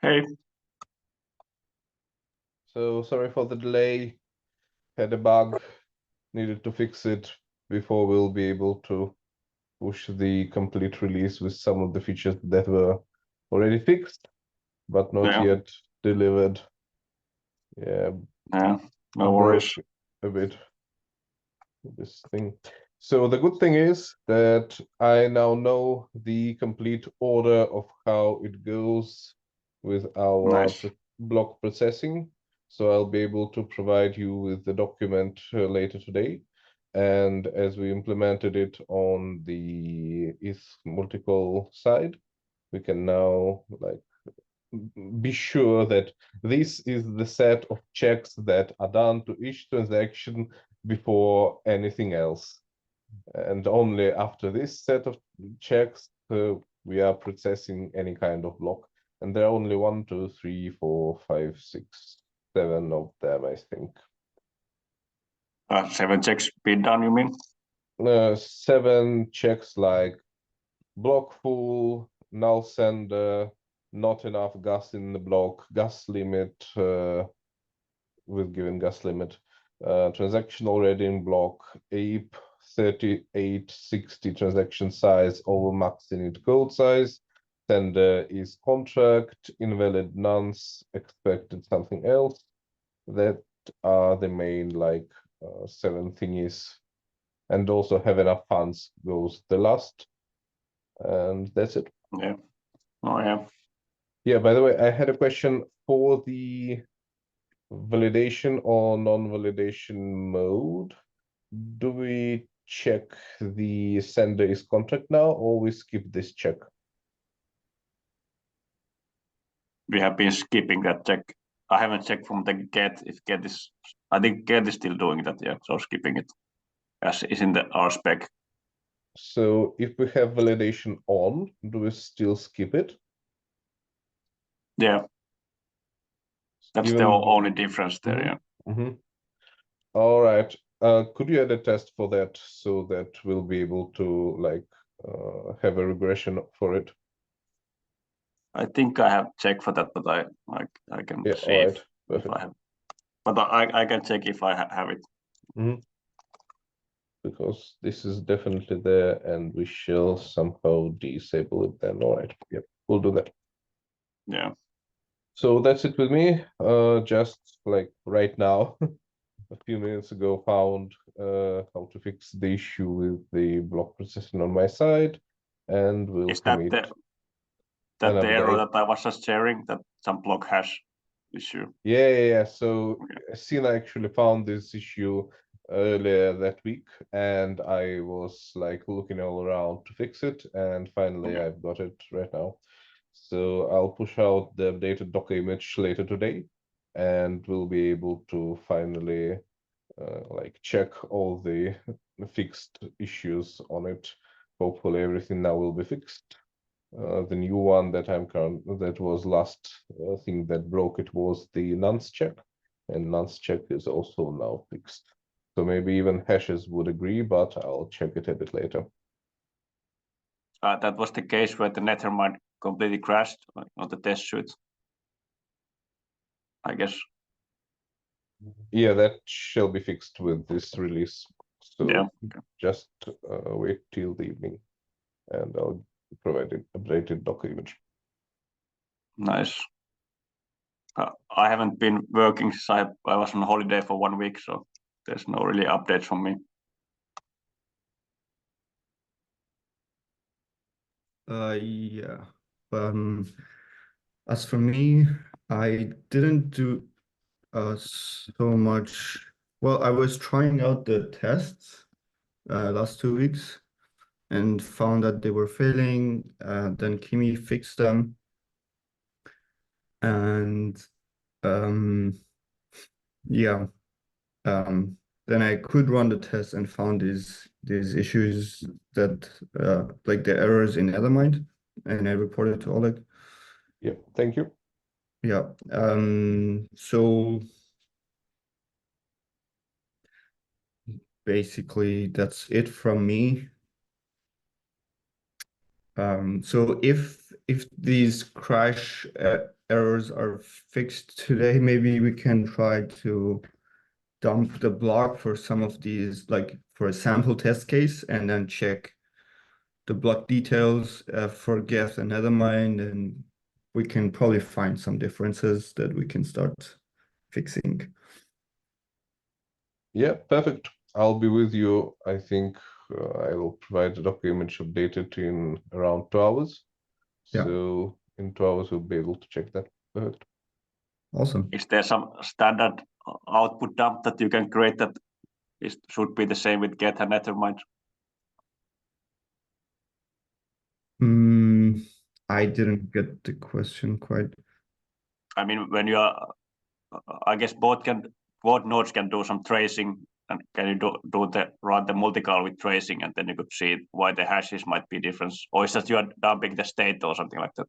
Hey, So sorry for the delay. Had a bug, needed to fix it before we'll be able to push the complete release with some of the features that were already fixed, but not yeah, yet delivered. Yeah, yeah, no broke worries. a bit this thing. So the good thing is that I now know the complete order of how it goes with our Nice. block processing. So I'll be able to provide you with the document later today. And as we implemented it on the ETH multiple side, we can now like be sure that this is the set of checks that are done to each transaction before anything else. And only after this set of checks, we are processing any kind of block. And there are only 1, 2, 3, 4, 5, 6, 7 of them, I think. 7 checks been done, you mean? 7 checks like block full, null sender, not enough gas in the block, gas limit, with given gas limit, transaction already in block, ape 3860 transaction size over max init code size, sender is contract, invalid nonce, expected something else. That are the main like 7 thingies. And also have enough funds goes the last. And that's it. Yeah. Oh, yeah. Yeah, by the way, I had a question for the validation or non-validation mode. Do we check the sender is contract now, or we skip this check? We have been skipping that check. I haven't checked from the get if get is. I think get is still doing that, yeah. So skipping it as is in the R spec. So if we have validation on, do we still skip it? Yeah. That's the Even though... only difference there, yeah. All right. Could you add a test for that so that we'll be able to like have a regression for it? I think I have checked for that, but I can Yeah, see all right. if Perfect. I have. But I can check if I have it. Because this is definitely there and we shall somehow disable it then. All right. Yep, we'll do that. Yeah. So that's it with me. Just like right now, a few minutes ago, found how to fix the issue with the block processing on my side, and we'll Is that commit the another error day. that I was just sharing, that some block hash issue? Yeah. So Okay. Sina actually found this issue earlier that week, and I was like looking all around to fix it, and finally Okay. I've got it right now. So I'll push out the updated Docker image later today, and we'll be able to finally like check all the fixed issues on it. Hopefully everything now will be fixed. The new one that that was last thing that broke it was the nonce check, and nonce check is also now fixed. So maybe even hashes would agree, but I'll check it a bit later. That was the case where the Nethermind completely crashed on the test suite, I guess. Yeah, that shall be fixed with this release. So Yeah. Okay. just wait till the evening, and I'll provide an updated Docker image. Nice. I haven't been working since I was on holiday for 1 week, so there's no really updates from me. Yeah. As for me, I didn't do so much. Well, I was trying out the tests last 2 weeks and found that they were failing. Then Kimi fixed them, and yeah, then I could run the test and found these issues that like the errors in Nethermind, and I reported to Oleg. Yeah, thank you. Yeah. So basically that's it from me. So if these crash errors are fixed today, maybe we can try to dump the block for some of these, like for a sample test case, and then check the block details for Geth and Nethermind, and we can probably find some differences that we can start fixing. Yeah, perfect. I'll be with you. I think I will provide the Docker image updated in around 2 hours. Yeah. So in 2 hours, we'll be able to check that. Perfect. Awesome. Is there some standard output dump that you can create that should be the same with Get and Nethermind? I didn't get the question quite. I mean, when you are, I guess both nodes can do some tracing, and can you run the multi-call with tracing, and then you could see why the hashes might be different, or is that you are dumping the state or something like that?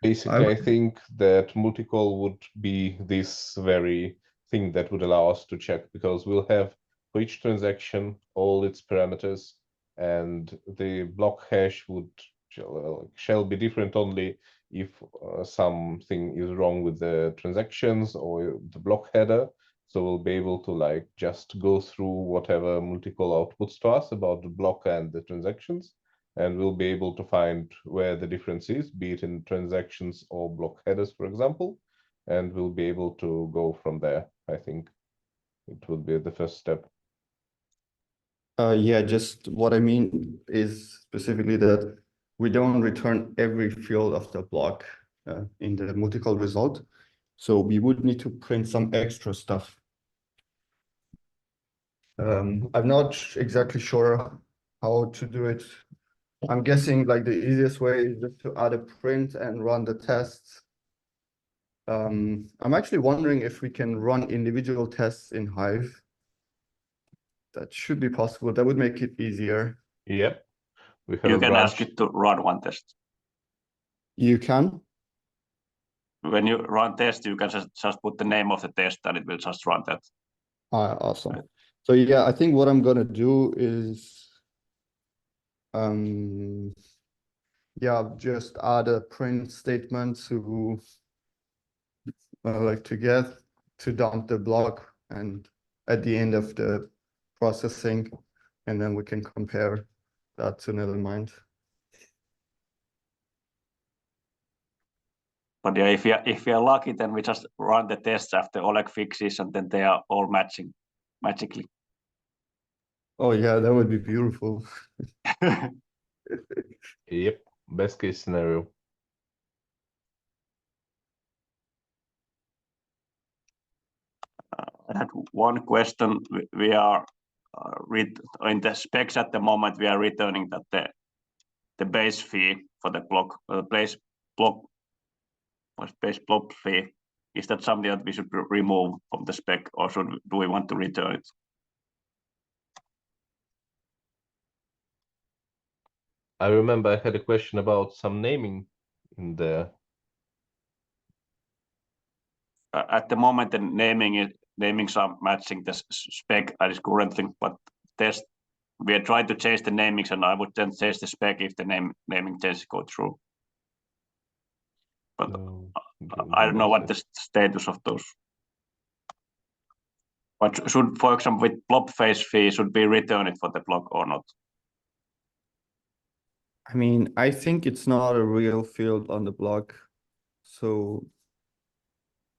Basically, I think that multi-call would be this very thing that would allow us to check, because we'll have for each transaction all its parameters, and the block hash shall be different only if something is wrong with the transactions or the block header. So we'll be able to like just go through whatever multi-call outputs to us about the block and the transactions, and we'll be able to find where the difference is, be it in transactions or block headers, for example, and we'll be able to go from there. I think it would be the first step. Yeah, just what I mean is specifically that we don't return every field of the block in the multi-call result. So we would need to print some extra stuff. I'm not exactly sure how to do it. I'm guessing like the easiest way is just to add a print and run the tests. I'm actually wondering if we can run individual tests in Hive. That should be possible. That would make it easier. Yep. We have You a can branch. ask it to run one test. You can? When you run test, you can just put the name of the test and it will just run that. Awesome. Right. So yeah, I think what I'm gonna do is yeah, just add a print statement to like to get to dump the block and at the end of the processing, and then we can compare that to Nethermind. But yeah, if we are lucky, then we just run the tests after Oleg fixes, and then they are all matching magically. Oh yeah, that would be beautiful. Yep, best case scenario. I had one question. We are in the specs at the moment. We are returning that the base fee for the block, base block fee. Is that something that we should remove from the spec, or do we want to return it? I remember I had a question about some naming in there. At the moment, the namings are matching the spec that is currently, but we are trying to change the namings, and I would then change the spec if the naming changes go through. But I don't know what the status of those. But should, for example, with blob face fee, should we return it for the block or not? I mean, I think it's not a real field on the block. So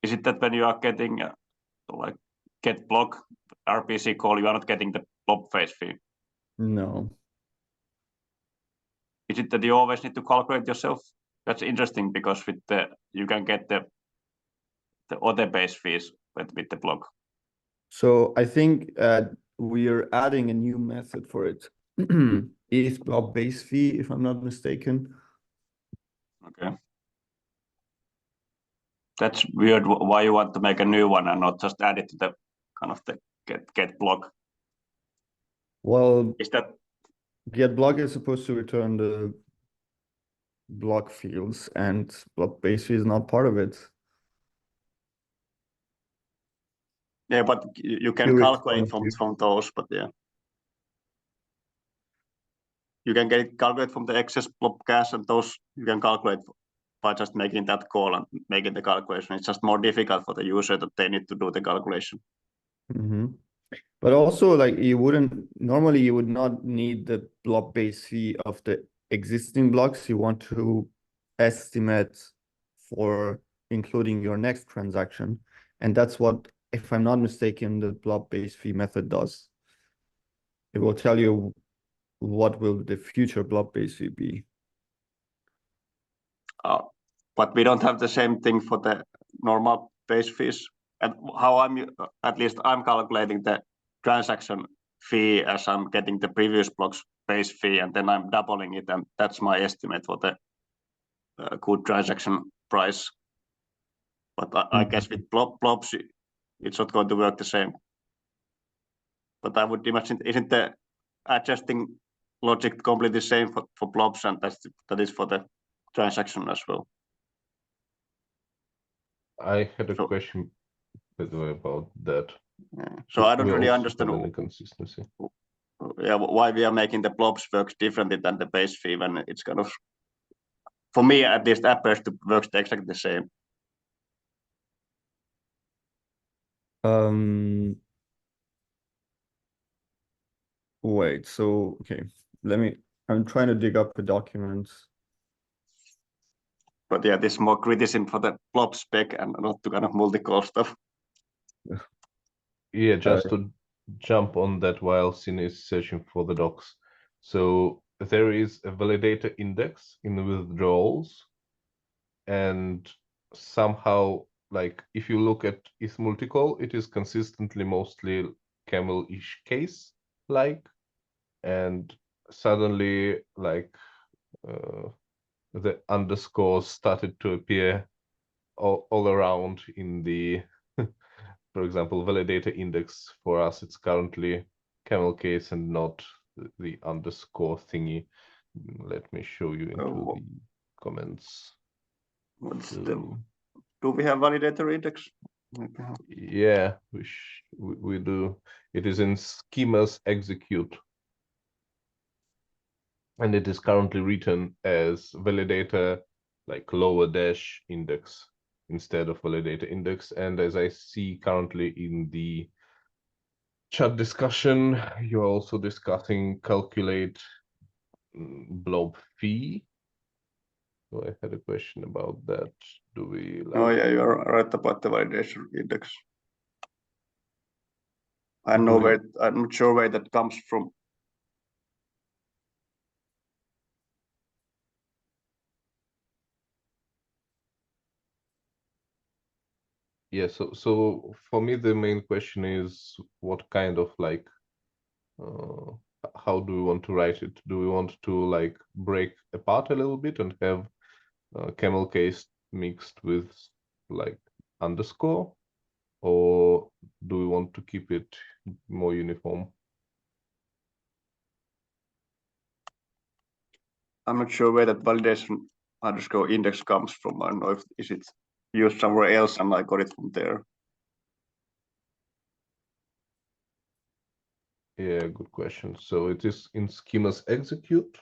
is it that when you are getting like get block RPC call, you are not getting the blob face fee? No. Is it that you always need to calculate yourself? That's interesting, because with you can get the other base fees with the block. So I think we are adding a new method for it. Is blob base fee, if I'm not mistaken. Okay. That's weird. Why you want to make a new one and not just add it to the kind of the get block? Well, is that get block is supposed to return the block fields, and block base fee is not part of it. Yeah, but you can calculate from those, but yeah. You can get it calculate from the excess blob gas, and those you can calculate by just making that call and making the calculation. It's just more difficult for the user that they need to do the calculation. But also, like, you would not need the block base fee of the existing blocks. You want to estimate for including your next transaction. And that's what, if I'm not mistaken, the block base fee method does. It will tell you what will the future block base fee be. But we don't have the same thing for the normal base fees. And how at least I'm calculating the transaction fee as I'm getting the previous block's base fee, and then I'm doubling it, and that's my estimate for the good transaction price. But I guess with blobs, it's not going to work the same. But I would imagine, isn't the adjusting logic completely the same for blobs, and that is for the transaction as well? I had a question, by the way, about that. Yeah. So I don't really understand inconsistency. Why we are making the blobs work differently than the base fee when it's kind of, for me at least, appears to work exactly the same. Wait, so okay, I'm trying to dig up the documents. But yeah, this is more criticism for the blob spec and not to kind of multi-call stuff. Yeah, just to jump on that while Sin is searching for the docs. So there is a validator index in the withdrawals, and somehow, like, if you look at ETH multicall, it is consistently mostly camel-ish case like, and suddenly, like, the underscores started to appear all around in the for example, validator index. For us, it's currently camel case and not the underscore thingy. Let me show you into the comments. Do we have validator index? Yeah, we do. It is in schemas execute. And it is currently written as validator, like lower dash index instead of validator index. And as I see currently in the chat discussion, you're also discussing calculate blob fee. So I had a question about that. Do we like... Oh yeah, you're right about the validation index. I'm not sure where that comes from. Yeah, so for me the main question is what kind of like how do we want to write it? Do we want to like break apart a little bit and have camel case mixed with like underscore, or do we want to keep it more uniform? I'm not sure where that validation underscore index comes from. I don't know if is it used somewhere else and I got it from there. Yeah, good question. So it is in schemas execute.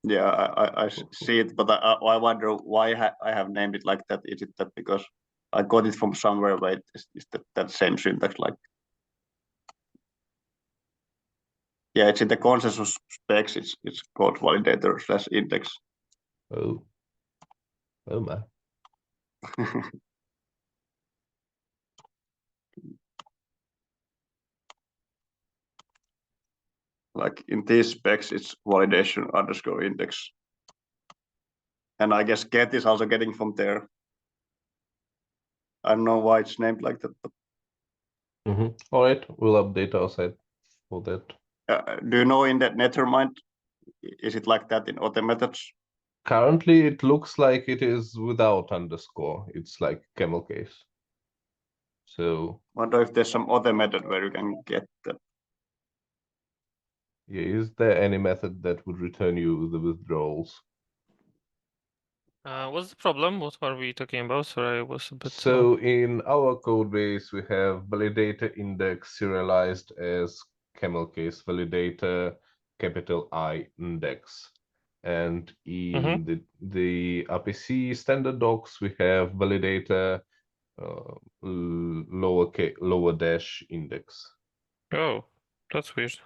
Yeah, I see it, but I wonder why I have named it like that. Is it that because I got it from somewhere where it is that same syntax like? Yeah, it's in the consensus specs. It's called validator / index. Oh my. Like in these specs, it's validation underscore index. And I guess get is also getting from there. I don't know why it's named like that. But... All right, we'll update our site for that. Do you know in that Nethermind, is it like that in other methods? Currently, it looks like it is without underscore. It's like camel case. So I wonder if there's some other method where you can get that. yeah, is there any method that would return you the withdrawals? What's the problem? What are we talking about? Sorry, I was a bit... So in our code base, we have validator index serialized as camel case validator capital I index. And in the RPC standard docs, we have validator lower dash index. Oh, that's weird.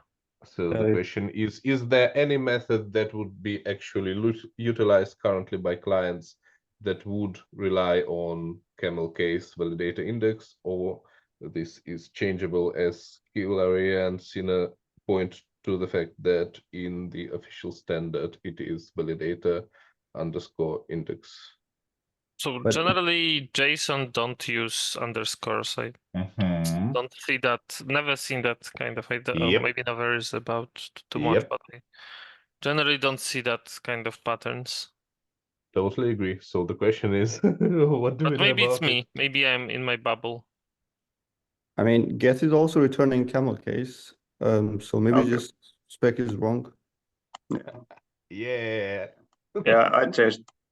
So the question is there any method that would be actually utilized currently by clients that would rely on camel case validator index, or this is changeable? As Hilary and Sina point to the fact that in the official standard, it is validator underscore index. So But- generally, JSON don't use underscores. I don't see that. Never seen that kind of idea. Yep. Maybe never is about too much, Yep. but I generally don't see that kind of patterns. Totally agree. So the question is, what do we But do maybe it's about it? me. Maybe I'm in my bubble. I mean, Get is also returning camel case. So maybe Okay. just spec is wrong. Yeah. Yeah,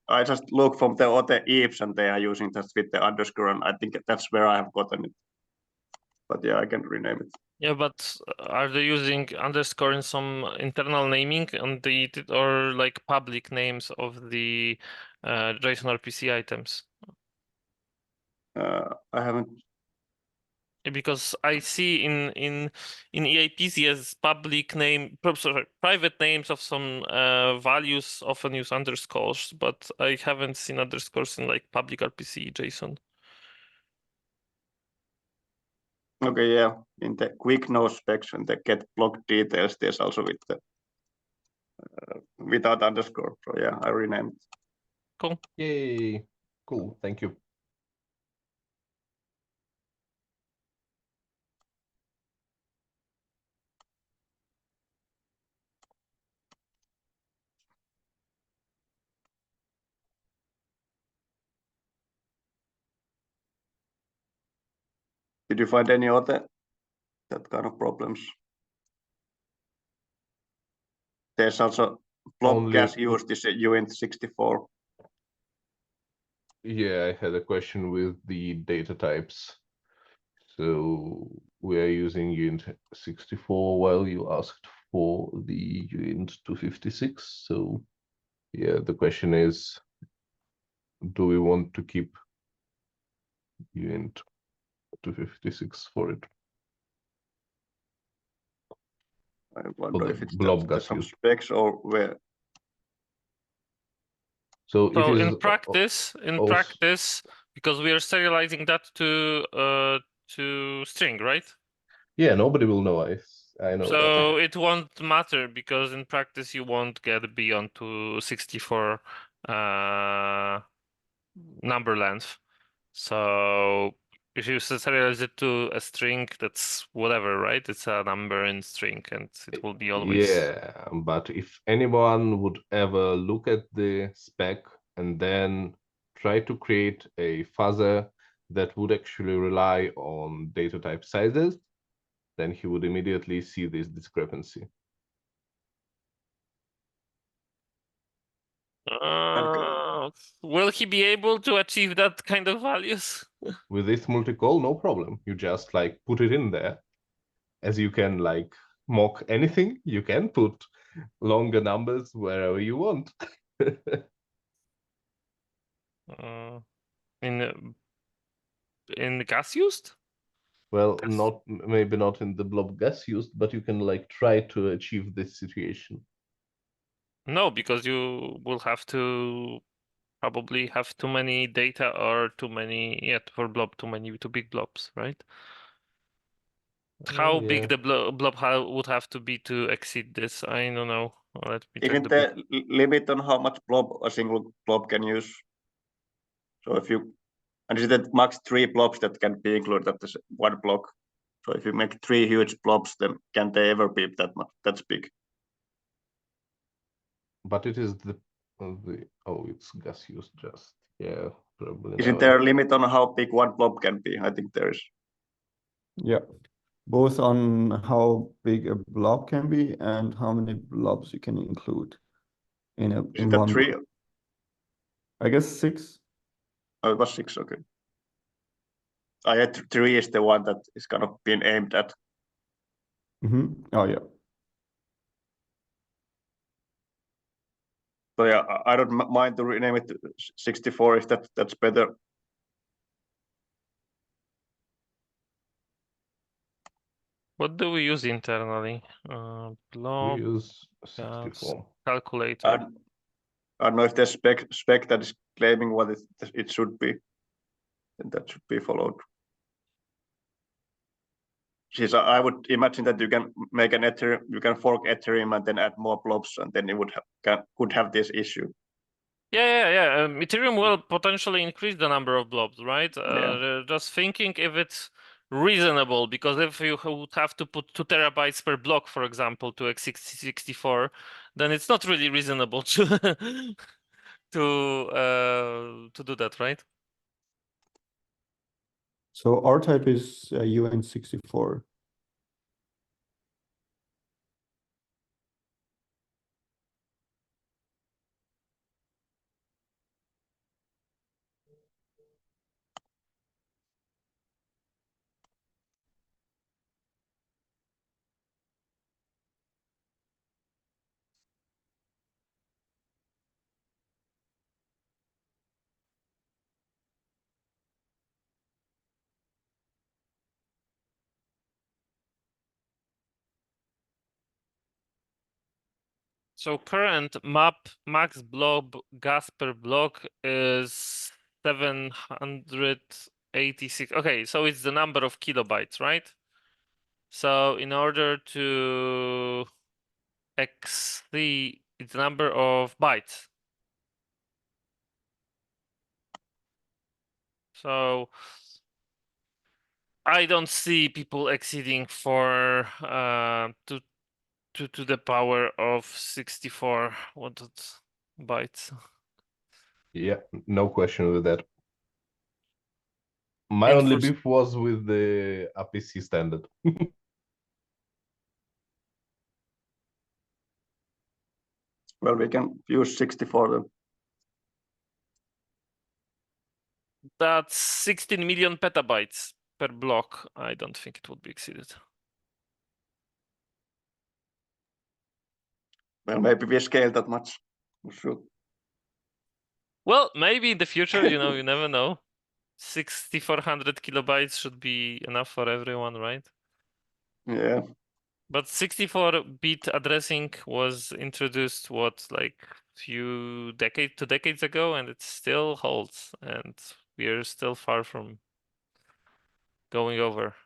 I just look from the other ifs and they are using that with the underscore, and I think that's where I have gotten it. But yeah, I can rename it. Yeah, but are they using underscore in some internal naming on the or like public names of the JSON RPC items? I haven't. Because I see in EAPs as public name, sorry, private names of some values often use underscores, but I haven't seen underscores in like public RPC JSON. Okay, yeah. In the quick no specs and the get block details, there's also with the without underscore. So yeah, I renamed it. Cool. Yay. Cool. Thank you. Did you find any other that kind of problems? There's also blob Only- gas used is a uint 64. Yeah, I had a question with the data types. So we are using uint 64 while you asked for the uint 256. So yeah, the question is, do we want to keep uint 256 for it? I wonder the if it's blob just gas some used. specs or where. So it So is in practice, because we are serializing that to string, right? yeah, nobody will know. I know that. So it won't matter because in practice you won't get beyond to 64 number length. So if you serialize it to a string, that's whatever, right? It's a number in string and it will be always. Yeah, but if anyone would ever look at the spec and then try to create a fuzzer that would actually rely on data type sizes, then he would immediately see this discrepancy. Will he be able to achieve that kind of values? With this multi-call, no problem. You just like put it in there. As you can like mock anything, you can put longer numbers wherever you want. In the gas used? Well, Yes. maybe not in the blob gas used, but you can like try to achieve this situation. No, because you will have to probably have too many data or too many, for blob, too big blobs, right? How Yeah. big the blob would have to be to exceed this? I don't know. Let me check Isn't the the limit on how much blob a single blob can use? So if you, and is that max 3 blobs that can be included at this one block? So if you make 3 huge blobs, then can they ever be that much? That's big. But it is the it's gas used just. Yeah, probably. Isn't there a limit on how big one blob can be? I think there is. Yeah, both on how big a blob can be and how many blobs you can include in Is in it that one 3? blob. I guess 6. Oh, it was 6, okay. I had 3 is the one that is kind of being aimed at. Oh yeah. So yeah, I don't mind to rename it to 64 if that's better. What do we use internally? We Blob use gas 64. calculator. I don't know if there's spec that is claiming what it should be, and that should be followed. Since I would imagine that you can make an Ethereum, you can fork Ethereum and then add more blobs, and then you could have this issue. Yeah. Ethereum will potentially increase the number of blobs, right? Yeah. Just thinking if it's reasonable, because if you would have to put 2 terabytes per block, for example, to x64, then it's not really reasonable to to do that, right? So R type is UN64. So current max blob gas per block is 786. Okay, so it's the number of kilobytes, right? So in order to exceed its number of bytes. So I don't see people exceeding for to the power of 64 bytes. Yeah, no question with that. My And only for beef was with the APC standard. Well, we can use 64 then. That's 16 million petabytes per block. I don't think it would be exceeded. Well, maybe we scale that much. Sure. Well, maybe in the future, you know, you never know. 6400 kilobytes should be enough for everyone, right? Yeah. But 64-bit addressing was introduced like two decades ago, and it still holds, and we are still far from going over.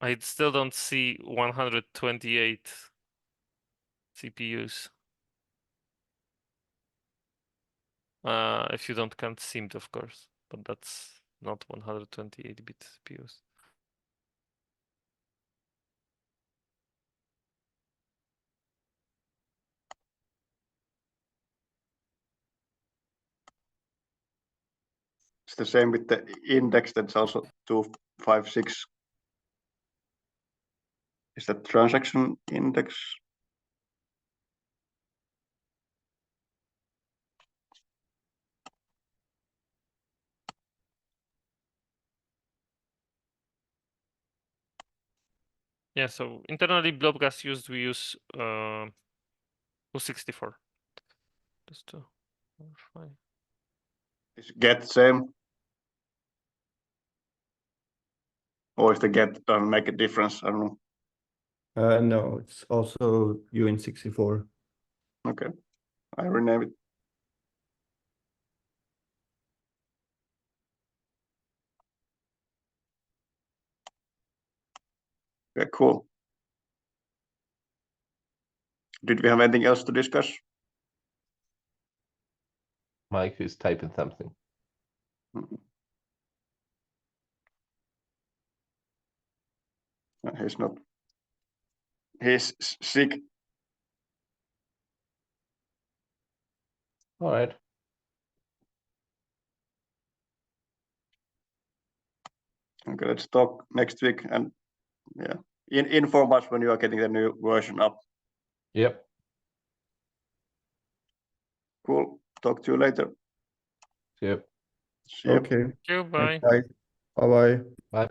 I still don't see 128 CPUs. If you don't count SIMD, of course, but that's not 128-bit CPUs. It's the same with the index. That's also 256. Is that transaction index? Yeah, so internally Blobgas we use 264. Just to verify. Is get same? Or if the get doesn't make a difference? I don't know. No, it's also UN64. Okay. I rename it. Okay, cool. Did we have anything else to discuss? Mike is typing something. He's not. He's sick. All right. Okay, let's talk next week, and yeah, inform us when you are getting the new version up. Yep. Cool. Talk to you later. Yep. See you. Okay. Thank you, bye. Bye. Bye-bye. Bye.